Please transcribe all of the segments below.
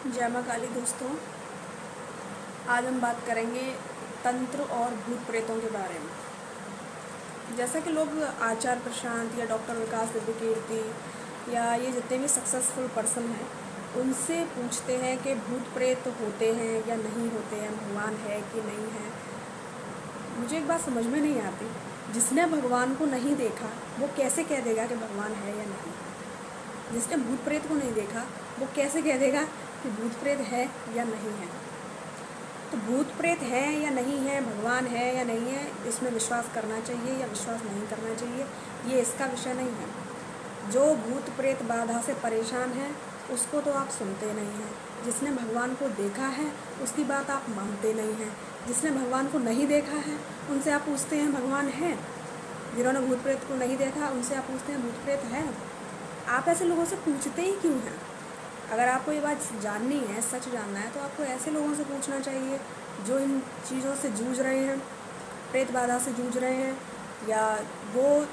जय माँ काली दोस्तों। आज हम बात करेंगे तंत्र और भूत प्रेतों के बारे में। जैसा कि लोग आचार्य प्रशांत या डॉक्टर विकास दिव्य कीर्ति या ये जितने भी सक्सेसफुल पर्सन हैं उनसे पूछते हैं कि भूत प्रेत होते हैं या नहीं होते हैं, भगवान है कि नहीं है। मुझे एक बात समझ में नहीं आती, जिसने भगवान को नहीं देखा वो कैसे कह देगा कि भगवान है या नहीं। जिसने भूत प्रेत को नहीं देखा वो कैसे कह देगा कि भूत प्रेत है या नहीं है। तो भूत प्रेत है या नहीं है, भगवान है या नहीं है, इसमें विश्वास करना चाहिए या विश्वास नहीं करना चाहिए, ये इसका विषय नहीं है। जो भूत प्रेत बाधा से परेशान है उसको तो आप सुनते नहीं हैं। जिसने भगवान को देखा है उसकी बात आप मानते नहीं हैं। जिसने भगवान को नहीं देखा है उनसे आप पूछते हैं भगवान है। जिन्होंने भूत प्रेत को नहीं देखा उनसे आप पूछते हैं भूत प्रेत है। आप ऐसे लोगों से पूछते ही क्यों हैं? अगर आपको ये बात जाननी है, सच जानना है, तो आपको ऐसे लोगों से पूछना चाहिए जो इन चीज़ों से जूझ रहे हैं, प्रेत बाधा से जूझ रहे हैं, या वो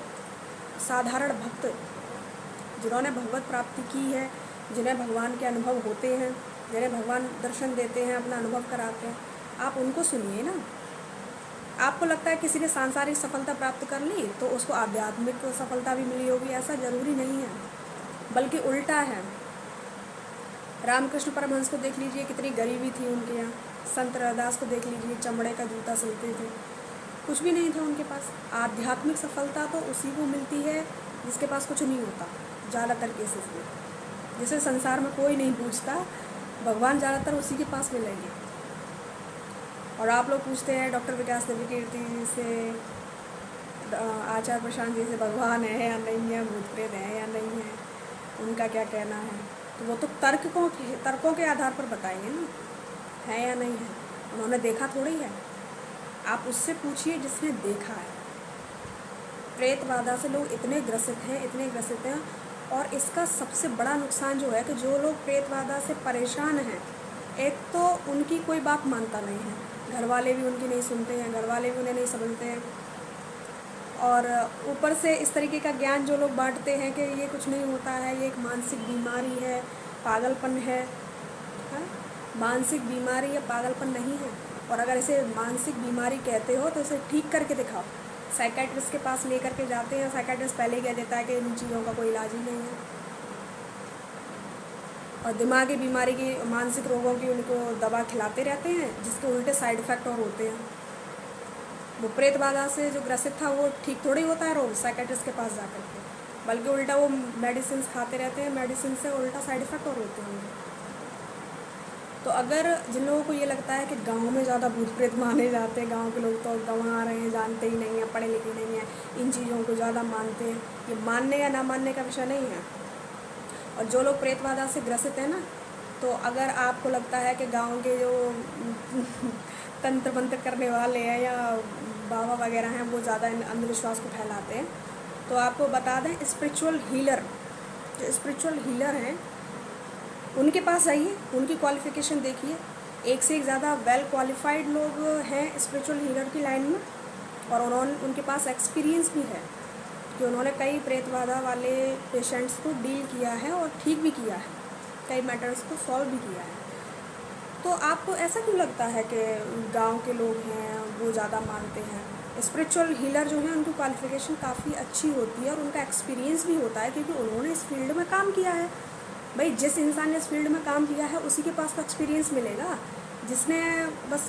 साधारण भक्त जिन्होंने भगवत प्राप्ति की है, जिन्हें भगवान के अनुभव होते हैं, जिन्हें भगवान दर्शन देते हैं, अपना अनुभव कराते हैं। आप उनको सुनिए ना। आपको लगता है किसी ने सांसारिक सफलता प्राप्त कर ली तो उसको आध्यात्मिक सफलता भी मिली होगी, ऐसा ज़रूरी नहीं है, बल्कि उल्टा है। रामकृष्ण परमहंस को देख लीजिए, कितनी गरीबी थी उनके यहाँ। संत रविदास को देख लीजिए, चमड़े का जूता सिलते थे, कुछ भी नहीं था उनके पास। आध्यात्मिक सफलता तो उसी को मिलती है जिसके पास कुछ नहीं होता, ज़्यादातर केसेस में। जिसे संसार में कोई नहीं पूछता, भगवान ज़्यादातर उसी के पास मिलेंगे। और आप लोग पूछते हैं डॉक्टर विकास दिव्य कीर्ति से, आचार्य प्रशांत जी से भगवान है या नहीं है, भूत प्रेत है या नहीं है, उनका क्या कहना है। तो वो तो तर्कों के आधार पर बताएंगे ना, है या नहीं है। उन्होंने देखा थोड़ी है। आप उससे पूछिए जिसने देखा है। प्रेत बाधा से लोग इतने ग्रसित हैं, और इसका सबसे बड़ा नुकसान जो है कि जो लोग प्रेत बाधा से परेशान हैं, एक तो उनकी कोई बात मानता नहीं है, घर वाले भी उनकी नहीं सुनते हैं, घर वाले भी उन्हें नहीं समझते हैं, और ऊपर से इस तरीके का ज्ञान जो लोग बांटते हैं कि ये कुछ नहीं होता है, ये एक मानसिक बीमारी है, पागलपन है। मानसिक बीमारी या पागलपन नहीं है। और अगर इसे मानसिक बीमारी कहते हो तो इसे ठीक करके दिखाओ। साइकेट्रिस्ट के पास लेकर के जाते हैं, साइकेट्रिस्ट पहले ही कह देता है कि इन चीज़ों का कोई इलाज ही नहीं है। और दिमागी बीमारी की, मानसिक रोगों की उनको दवा खिलाते रहते हैं, जिसके उल्टे साइड इफ़ेक्ट और होते हैं। वो प्रेत बाधा से जो ग्रसित था वो ठीक थोड़ी होता है रोग साइकेट्रिस्ट के पास जाकर के, बल्कि उल्टा वो मेडिसिन खाते रहते हैं, मेडिसिन से उल्टा साइड इफ़ेक्ट और होते हैं। तो अगर जिन लोगों को ये लगता है कि गांव में ज़्यादा भूत प्रेत माने जाते हैं, गांव के लोग तो गंवा रहे हैं, जानते ही नहीं हैं, पढ़े लिखे नहीं हैं, इन चीज़ों को ज़्यादा मानते हैं, ये मानने या ना मानने का विषय नहीं है। और जो लोग प्रेत बाधा से ग्रसित हैं ना, तो अगर आपको लगता है कि गाँव के जो तंत्र मंत्र करने वाले हैं या बाबा वगैरह हैं वो ज़्यादा अंधविश्वास को फैलाते हैं, तो आपको बता दें स्पिरिचुअल हीलर, जो स्पिरिचुअल हीलर हैं उनके पास जाइए, उनकी क्वालिफ़िकेशन देखिए। एक से एक ज़्यादा वेल क्वालिफाइड लोग हैं स्पिरिचुअल हीलर की लाइन में, और उनके पास एक्सपीरियंस भी है कि उन्होंने कई प्रेत बाधा वाले पेशेंट्स को डील किया है और ठीक भी किया है, कई मैटर्स को सॉल्व भी किया है। तो आपको ऐसा क्यों लगता है कि गांव के लोग हैं वो ज़्यादा मानते हैं? स्पिरिचुअल हीलर जो हैं उनकी क्वालिफ़िकेशन काफ़ी अच्छी होती है और उनका एक्सपीरियंस भी होता है, क्योंकि उन्होंने इस फील्ड में काम किया है। भाई जिस इंसान ने इस फील्ड में काम किया है उसी के पास तो एक्सपीरियंस मिलेगा। जिसने बस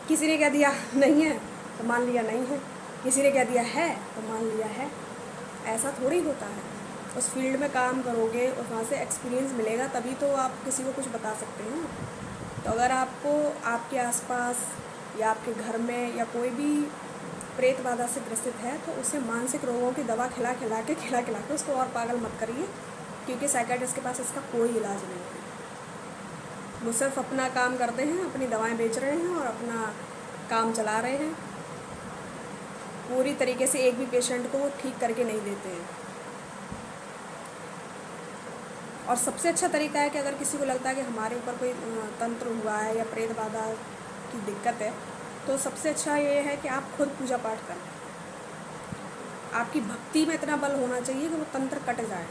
किसी ने कह दिया नहीं है तो मान लिया नहीं है, किसी ने कह दिया है तो मान लिया है, ऐसा थोड़ी होता है। उस फील्ड में काम करोगे और वहाँ से एक्सपीरियंस मिलेगा, तभी तो आप किसी को कुछ बता सकते हैं। तो अगर आपको आपके आसपास या आपके घर में या कोई भी प्रेत बाधा से ग्रसित है तो उसे मानसिक रोगों की दवा खिला खिला के उसको और पागल मत करिए, क्योंकि साइकेट्रिस्ट के पास इसका कोई इलाज नहीं है। वो सिर्फ अपना काम करते हैं, अपनी दवाएं बेच रहे हैं और अपना काम चला रहे हैं। पूरी तरीके से एक भी पेशेंट को वो ठीक करके नहीं देते हैं। और सबसे अच्छा तरीका है कि अगर किसी को लगता है कि हमारे ऊपर कोई तंत्र हुआ है या प्रेत बाधा की दिक्कत है, तो सबसे अच्छा ये है कि आप खुद पूजा पाठ करें। आपकी भक्ति में इतना बल होना चाहिए कि वो तंत्र कट जाए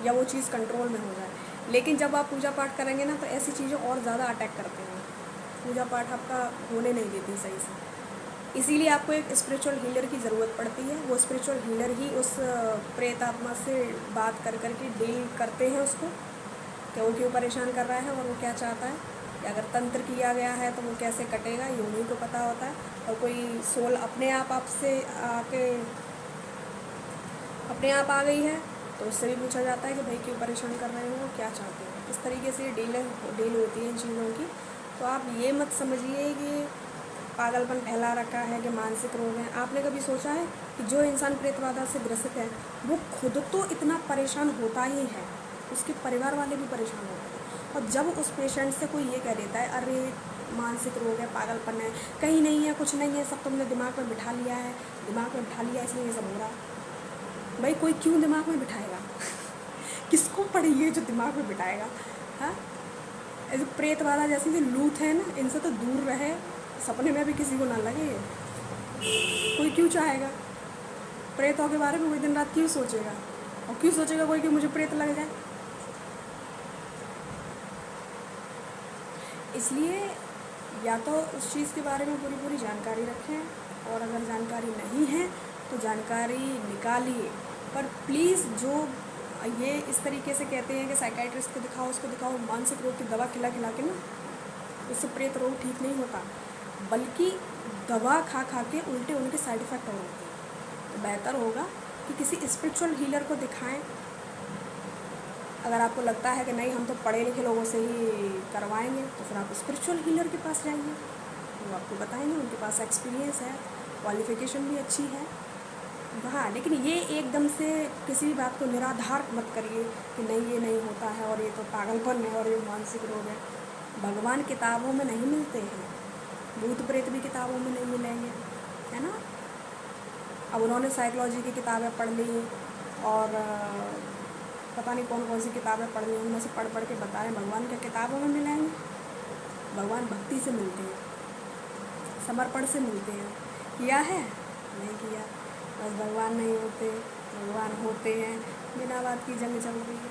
या वो चीज़ कंट्रोल में हो जाए। लेकिन जब आप पूजा पाठ करेंगे ना तो ऐसी चीज़ें और ज़्यादा अटैक करते हैं, पूजा पाठ आपका होने नहीं देती सही से। इसीलिए आपको एक स्पिरिचुअल हीलर की ज़रूरत पड़ती है। वो स्पिरिचुअल हीलर ही उस प्रेत आत्मा से बात कर कर के डील करते हैं उसको, कि वो क्यों परेशान कर रहा है और वो क्या चाहता है, कि अगर तंत्र किया गया है तो वो कैसे कटेगा, ये उन्हीं को पता होता है। और कोई सोल अपने आप आपसे आके अपने आप आ गई है तो उससे भी पूछा जाता है कि भाई क्यों परेशान कर रहे हो, क्या चाहते हो। इस तरीके से डील होती है इन चीज़ों की। तो आप ये मत समझिए कि पागलपन फैला रखा है, कि मानसिक रोग है। आपने कभी सोचा है कि जो इंसान प्रेतबाधा से ग्रसित है वो खुद तो इतना परेशान होता ही है, उसके परिवार वाले भी परेशान होते हैं। और जब उस पेशेंट से कोई ये कह देता है अरे मानसिक रोग है, पागलपन है, कहीं नहीं है, कुछ नहीं है, सब तुमने दिमाग में बिठा लिया है, दिमाग में बिठा लिया इसलिए ये सब हो रहा है। भाई कोई क्यों दिमाग में बिठाएगा किसको पड़ी है जो दिमाग में बिठाएगा। हाँ, ऐसे प्रेत वाला जैसे जो लूथ है ना, इनसे तो दूर रहे, सपने में भी किसी को ना लगे। कोई क्यों चाहेगा प्रेतों के बारे में, कोई दिन रात क्यों सोचेगा, और क्यों सोचेगा कोई कि मुझे प्रेत लग जाए। इसलिए या तो उस चीज़ के बारे में पूरी पूरी जानकारी रखें, और अगर जानकारी नहीं है तो जानकारी निकालिए। पर प्लीज़ जो ये इस तरीके से कहते हैं कि साइकाइट्रिस्ट को दिखाओ, उसको दिखाओ, मानसिक रोग की दवा खिला खिला के ना, उससे प्रेत रोग ठीक नहीं होता, बल्कि दवा खा खा के उल्टे उनके साइड इफ़ेक्ट और होते हैं। तो बेहतर होगा कि किसी स्पिरिचुअल हीलर को दिखाएं। अगर आपको लगता है कि नहीं हम तो पढ़े लिखे लोगों से ही करवाएंगे, तो फिर आप स्पिरिचुअल हीलर के पास जाइए, वो आपको बताएंगे, उनके पास एक्सपीरियंस है, क्वालिफ़िकेशन भी अच्छी है। हाँ, लेकिन ये एकदम से किसी भी बात को निराधार मत करिए कि नहीं ये नहीं होता है और ये तो पागलपन है और ये मानसिक रोग है। भगवान किताबों में नहीं मिलते हैं, भूत प्रेत भी किताबों में नहीं मिलेंगे, है ना। अब उन्होंने साइकोलॉजी की किताबें पढ़ ली और पता नहीं कौन कौन सी किताबें पढ़ ली, उनमें से पढ़ पढ़ के बता रहे भगवान क्या किताबों में मिलेंगे। भगवान भक्ति से मिलते हैं, समर्पण से मिलते हैं। किया है नहीं किया, बस भगवान नहीं होते, भगवान होते हैं, बिना बात की जंग चल रही है।